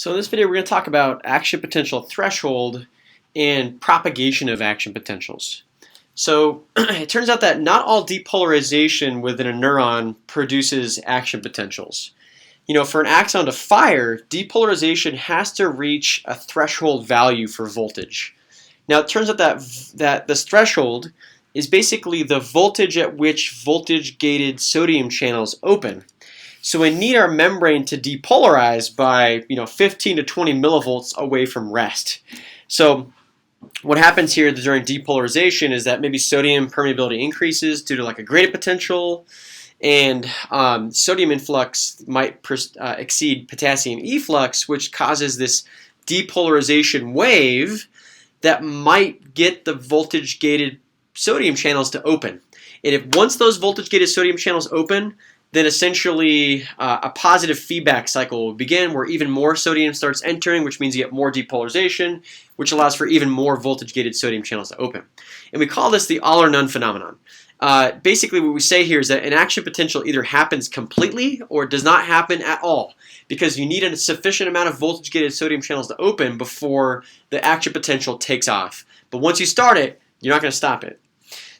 So in this video we're going to talk about action potential threshold and propagation of action potentials. So it turns out that not all depolarization within a neuron produces action potentials. You know, for an axon to fire, depolarization has to reach a threshold value for voltage. Now it turns out that this threshold is basically the voltage at which voltage-gated sodium channels open. So we need our membrane to depolarize by 15 to 20 millivolts away from rest. So what happens here during depolarization is that maybe sodium permeability increases due to like a gradient potential, and sodium influx might exceed potassium efflux, which causes this depolarization wave that might get the voltage-gated sodium channels to open. And if once those voltage-gated sodium channels open, then essentially a positive feedback cycle will begin where even more sodium starts entering, which means you get more depolarization, which allows for even more voltage-gated sodium channels to open. And we call this the all or none phenomenon. Basically what we say here is that an action potential either happens completely or does not happen at all, because you need a sufficient amount of voltage-gated sodium channels to open before the action potential takes off. But once you start it, you're not going to stop it.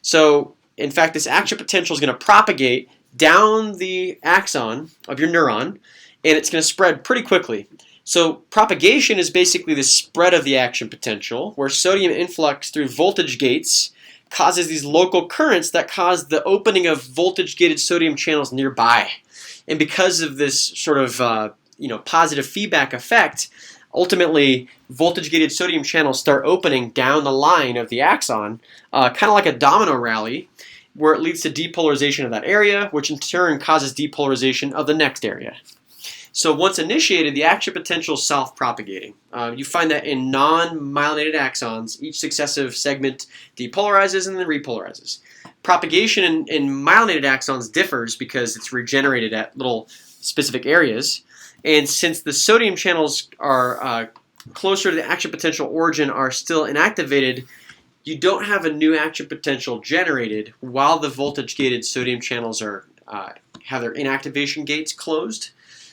So in fact, this action potential is going to propagate down the axon of your neuron, and it's going to spread pretty quickly. So propagation is basically the spread of the action potential, where sodium influx through voltage gates causes these local currents that cause the opening of voltage-gated sodium channels nearby. And because of this sort of positive feedback effect, ultimately voltage-gated sodium channels start opening down the line of the axon, kind of like a domino rally, where it leads to depolarization of that area, which in turn causes depolarization of the next area. So once initiated, the action potential is self-propagating. You find that in non-myelinated axons, each successive segment depolarizes and then repolarizes. Propagation in myelinated axons differs because it's regenerated at little specific areas. And since the sodium channels are closer to the action potential origin are still inactivated, you don't have a new action potential generated while the voltage-gated sodium channels are have their inactivation gates closed,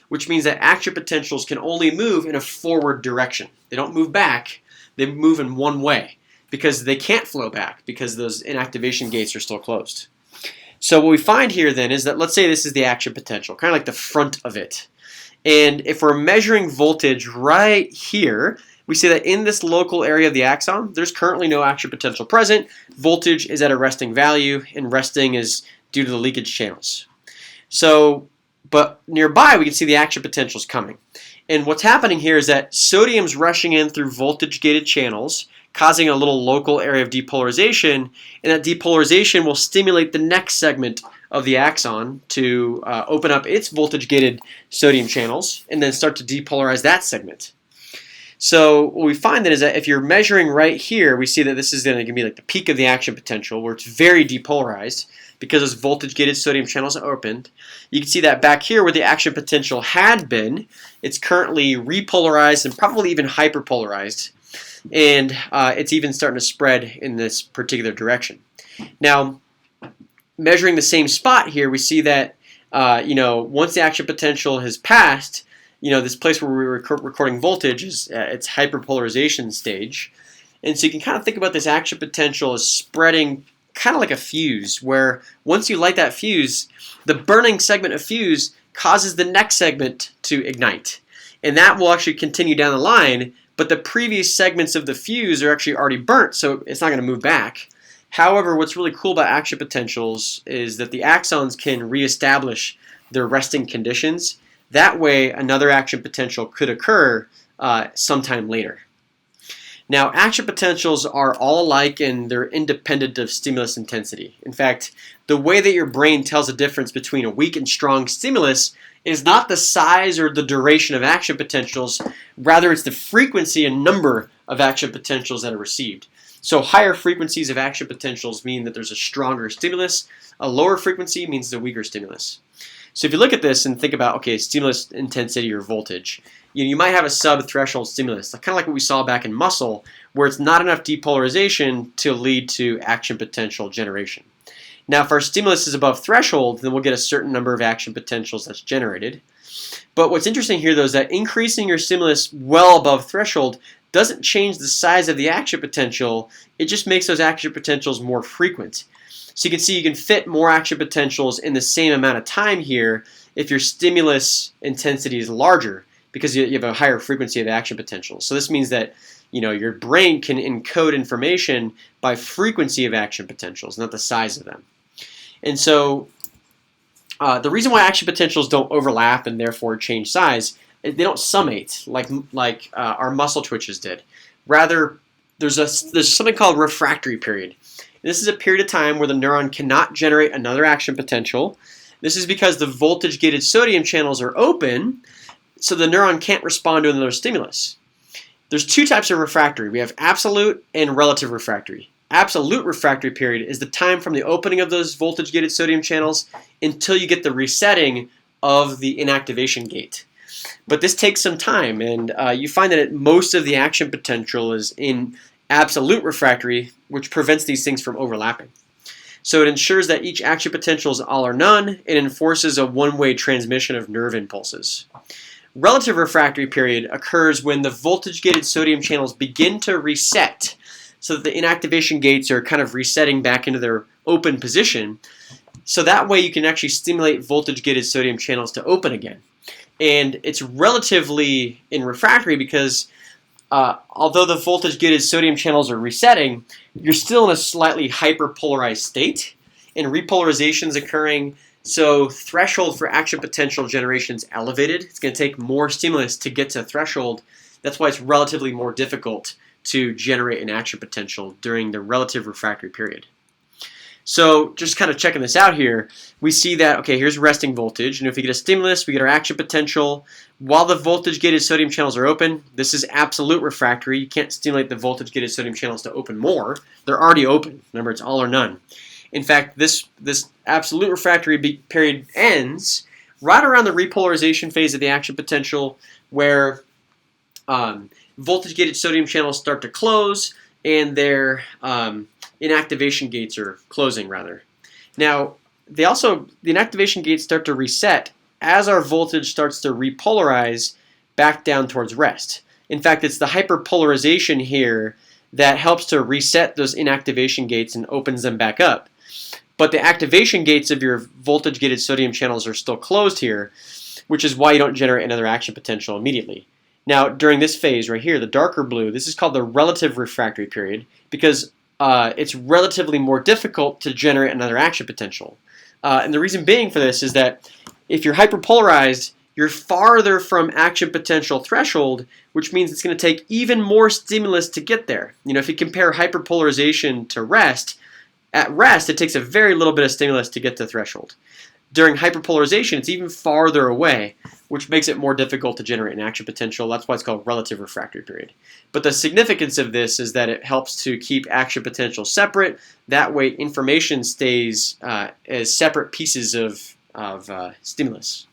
which means that action potentials can only move in a forward direction. They don't move back, they move in one way because they can't flow back because those inactivation gates are still closed. So what we find here then is that, let's say this is the action potential, kind of like the front of it. And if we're measuring voltage right here, we say that in this local area of the axon, there's currently no action potential present. Voltage is at a resting value, and resting is due to the leakage channels. So, but nearby, we can see the action potentials coming. And what's happening here is that sodium's rushing in through voltage-gated channels, causing a little local area of depolarization, and that depolarization will stimulate the next segment of the axon to open up its voltage-gated sodium channels and then start to depolarize that segment. So what we find then is that if you're measuring right here, we see that this is going to be like the peak of the action potential, where it's very depolarized because those voltage-gated sodium channels are opened. You can see that back here where the action potential had been, it's currently repolarized and probably even hyperpolarized, and it's even starting to spread in this particular direction. Now, measuring the same spot here, we see that once the action potential has passed, this place where we're recording voltage is at its hyperpolarization stage. And so you can kind of think about this action potential as spreading kind of like a fuse, where once you light that fuse, the burning segment of fuse causes the next segment to ignite. And that will actually continue down the line, but the previous segments of the fuse are actually already burnt, so it's not going to move back. However, what's really cool about action potentials is that the axons can reestablish their resting conditions. That way, another action potential could occur sometime later. Now, action potentials are all alike and they're independent of stimulus intensity. In fact, the way that your brain tells the difference between a weak and strong stimulus is not the size or the duration of action potentials, rather it's the frequency and number of action potentials that are received. So higher frequencies of action potentials mean that there's a stronger stimulus. A lower frequency means the weaker stimulus. So if you look at this and think about, okay, stimulus intensity or voltage, you might have a sub-threshold stimulus, kind of like what we saw back in muscle, where it's not enough depolarization to lead to action potential generation. Now, if our stimulus is above threshold, then we'll get a certain number of action potentials that's generated. But what's interesting here, though, is that increasing your stimulus well above threshold doesn't change the size of the action potential. It just makes those action potentials more frequent. So you can see you can fit more action potentials in the same amount of time here if your stimulus intensity is larger, because you have a higher frequency of action potentials. So this means that your brain can encode information by frequency of action potentials, not the size of them. And so the reason why action potentials don't overlap and therefore change size, they don't summate like our muscle twitches did. Rather, there's something called refractory period. This is a period of time where the neuron cannot generate another action potential. This is because the voltage-gated sodium channels are open, so the neuron can't respond to another stimulus. There's two types of refractory. We have absolute and relative refractory. Absolute refractory period is the time from the opening of those voltage-gated sodium channels until you get the resetting of the inactivation gate. But this takes some time, and you find that most of the action potential is in absolute refractory, which prevents these things from overlapping. So it ensures that each action potential is all or none. It enforces a one-way transmission of nerve impulses. Relative refractory period occurs when the voltage-gated sodium channels begin to reset, so that the inactivation gates are kind of resetting back into their open position. So that way you can actually stimulate voltage-gated sodium channels to open again. And it's relatively in refractory because although the voltage-gated sodium channels are resetting, you're still in a slightly hyperpolarized state, and repolarization is occurring. So threshold for action potential generation is elevated. It's going to take more stimulus to get to threshold. That's why it's relatively more difficult to generate an action potential during the relative refractory period. So just kind of checking this out here, we see that, okay, here's resting voltage, and if we get a stimulus, we get our action potential. While the voltage-gated sodium channels are open, this is absolute refractory. You can't stimulate the voltage-gated sodium channels to open more. They're already open. Remember, it's all or none. In fact, this absolute refractory period ends right around the repolarization phase of the action potential, where voltage-gated sodium channels start to close, and their inactivation gates are closing, rather. Now, the inactivation gates start to reset as our voltage starts to repolarize back down towards rest. In fact, it's the hyperpolarization here that helps to reset those inactivation gates and opens them back up. But the activation gates of your voltage-gated sodium channels are still closed here, which is why you don't generate another action potential immediately. Now, during this phase right here, the darker blue, this is called the relative refractory period because it's relatively more difficult to generate another action potential. And the reason being for this is that if you're hyperpolarized, you're farther from action potential threshold, which means it's going to take even more stimulus to get there. If you compare hyperpolarization to rest, at rest, it takes a very little bit of stimulus to get to threshold. During hyperpolarization, it's even farther away, which makes it more difficult to generate an action potential. That's why it's called relative refractory period. But the significance of this is that it helps to keep action potential separate. That way, information stays as separate pieces of stimulus.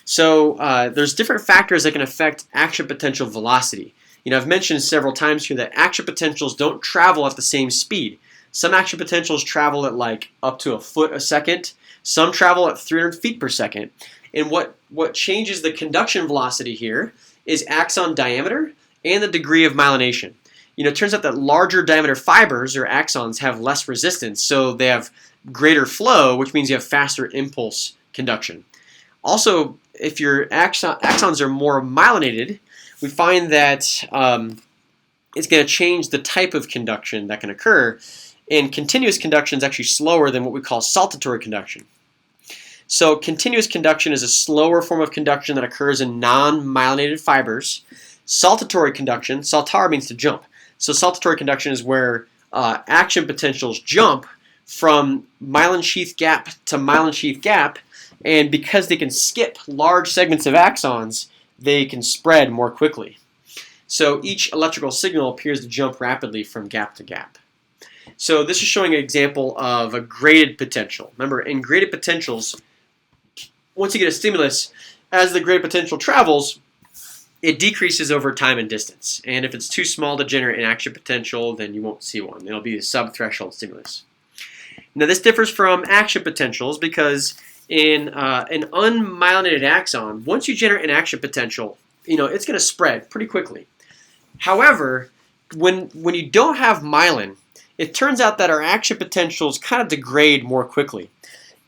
So there's different factors that can affect action potential velocity. I've mentioned several times here that action potentials don't travel at the same speed. Some action potentials travel at like up to a foot a second. Some travel at 300 feet per second. And what changes the conduction velocity here is axon diameter and the degree of myelination. It turns out that larger diameter fibers or axons have less resistance, so they have greater flow, which means you have faster impulse conduction. Also, if your axons are more myelinated, we find that it's going to change the type of conduction that can occur. And continuous conduction is actually slower than what we call saltatory conduction. So continuous conduction is a slower form of conduction that occurs in non-myelinated fibers. Saltatory conduction, saltar means to jump. So saltatory conduction is where action potentials jump from myelin sheath gap to myelin sheath gap, and because they can skip large segments of axons, they can spread more quickly. So each electrical signal appears to jump rapidly from gap to gap. So this is showing an example of a graded potential. Remember, in graded potentials, once you get a stimulus, as the graded potential travels, it decreases over time and distance. And if it's too small to generate an action potential, then you won't see one. It'll be a sub-threshold stimulus. Now this differs from action potentials because in an unmyelinated axon, once you generate an action potential, it's going to spread pretty quickly. However, when you don't have myelin, it turns out that our action potentials kind of degrade more quickly.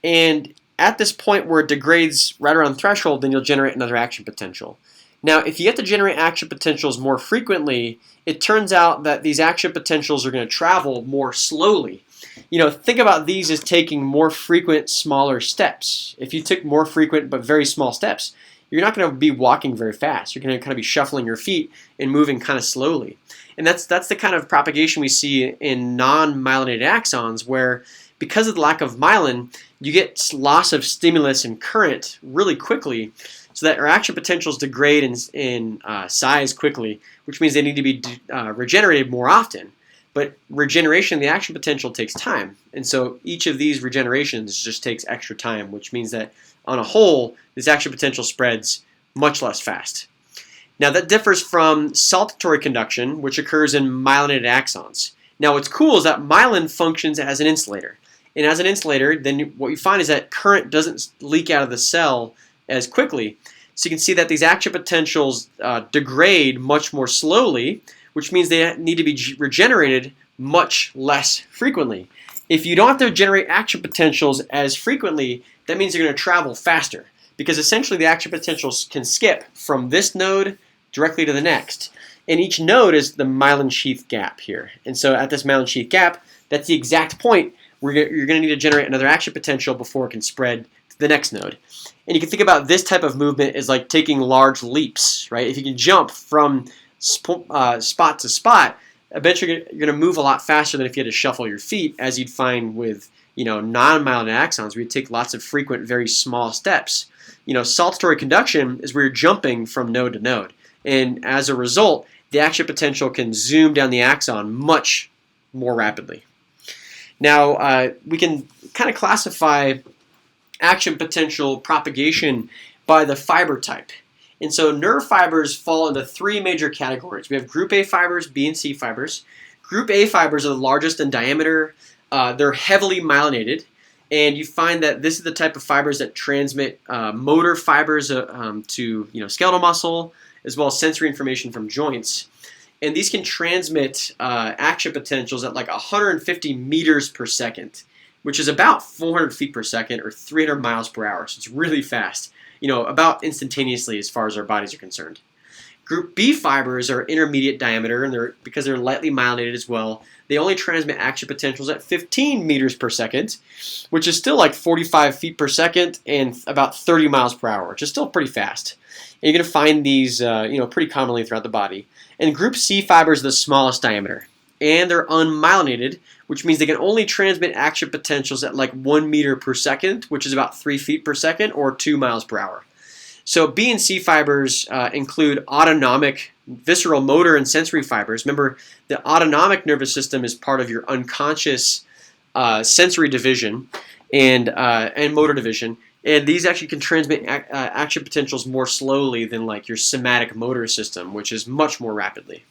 And at this point where it degrades right around threshold, then you'll generate another action potential. Now, if you get to generate action potentials more frequently, it turns out that these action potentials are going to travel more slowly. Think about these as taking more frequent, smaller steps. If you took more frequent but very small steps, you're not going to be walking very fast. You're going to kind of be shuffling your feet and moving kind of slowly. And that's the kind of propagation we see in non-myelinated axons, where because of the lack of myelin, you get loss of stimulus and current really quickly, so that our action potentials degrade in size quickly, which means they need to be regenerated more often. But regeneration of the action potential takes time, and so each of these regenerations just takes extra time, which means that on a whole, this action potential spreads much less fast. Now that differs from saltatory conduction, which occurs in myelinated axons. Now what's cool is that myelin functions as an insulator. And as an insulator, then what you find is that current doesn't leak out of the cell as quickly. So you can see that these action potentials degrade much more slowly, which means they need to be regenerated much less frequently. If you don't have to generate action potentials as frequently, that means you're going to travel faster, because essentially the action potentials can skip from this node directly to the next. And each node is the myelin sheath gap here. And so at this myelin sheath gap, that's the exact point where you're going to need to generate another action potential before it can spread to the next node. And you can think about this type of movement as like taking large leaps, right? If you can jump from spot to spot, eventually you're going to move a lot faster than if you had to shuffle your feet, as you'd find with non-myelinated axons, where you take lots of frequent, very small steps. Saltatory conduction is where you're jumping from node to node, and as a result, the action potential can zoom down the axon much more rapidly. Now, we can kind of classify action potential propagation by the fiber type. And so nerve fibers fall into three major categories. We have group A fibers, B and C fibers. Group A fibers are the largest in diameter. They're heavily myelinated, and you find that this is the type of fibers that transmit motor fibers to skeletal muscle, as well as sensory information from joints. And these can transmit action potentials at like 150 meters per second, which is about 400 feet per second or 300 miles per hour. So it's really fast, about instantaneously as far as our bodies are concerned. Group B fibers are intermediate diameter, and because they're lightly myelinated as well, they only transmit action potentials at 15 meters per second, which is still like 45 feet per second and about 30 miles per hour, which is still pretty fast. And you're going to find these pretty commonly throughout the body. And group C fibers are the smallest diameter, and they're unmyelinated, which means they can only transmit action potentials at like 1 meter per second, which is about 3 feet per second or 2 miles per hour. So B and C fibers include autonomic, visceral, motor, and sensory fibers. Remember, the autonomic nervous system is part of your unconscious sensory division and motor division. And these actually can transmit action potentials more slowly than like your somatic motor system, which is much more rapidly.